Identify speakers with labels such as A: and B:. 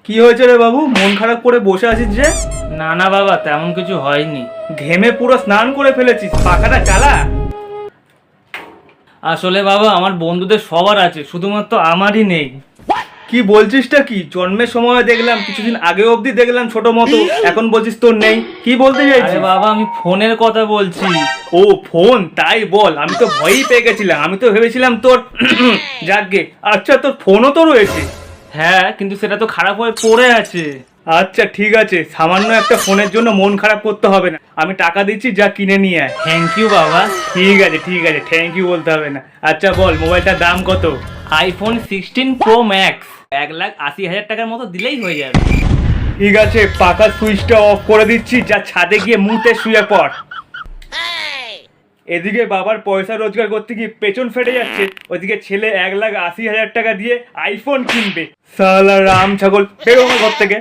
A: কি হয়েছে রে বাবু, মন খারাপ করে বসে আছিস যে?
B: না না বাবা, তেমন কিছু হয়নি।
A: ঘেমে পুরো স্নান করে ফেলেছিস, পাখাটা চালা।
B: আসলে বাবা, আমার বন্ধুদের সবার আছে, শুধুমাত্র আমারই নেই।
A: কি বলছিসটা কি? জন্মের সময় দেখলাম, কিছুদিন আগে অবধি দেখলাম ছোট মতো, এখন বলছিস তোর নেই। কি বলতে
B: আরে
A: চাইছিস?
B: বাবা, আমি ফোনের কথা বলছি।
A: ও ফোন, তাই বল। আমি তো ভয়ই পেয়ে গেছিলাম, আমি তো ভেবেছিলাম তোর যাকগে। আচ্ছা, তোর ফোনও তো রয়েছে?
B: হ্যাঁ, কিন্তু সেটা তো খারাপ হয়ে পড়ে আছে।
A: আচ্ছা ঠিক আছে, সামান্য একটা ফোনের জন্য মন খারাপ করতে হবে না। আমি টাকা দিচ্ছি, যা কিনে নিয়ে আয়।
B: থ্যাংক ইউ বাবা।
A: ঠিক আছে ঠিক আছে, থ্যাংক ইউ বলতে হবে না। আচ্ছা বল, মোবাইলটার দাম কত?
B: আইফোন 16 প্রো ম্যাক্স, 1,80,000 টাকার মতো দিলেই হয়ে যাবে।
A: ঠিক আছে, পাখার সুইচটা অফ করে দিচ্ছি, যা ছাদে গিয়ে মুতে শুয়ে পড়। এদিকে বাবার পয়সা রোজগার করতে গিয়ে পেছন ফেটে যাচ্ছে, ওইদিকে ছেলে 1,80,000 টাকা দিয়ে আইফোন কিনবে। সালা রাম ছাগল, বেরো আমার ঘর থেকে।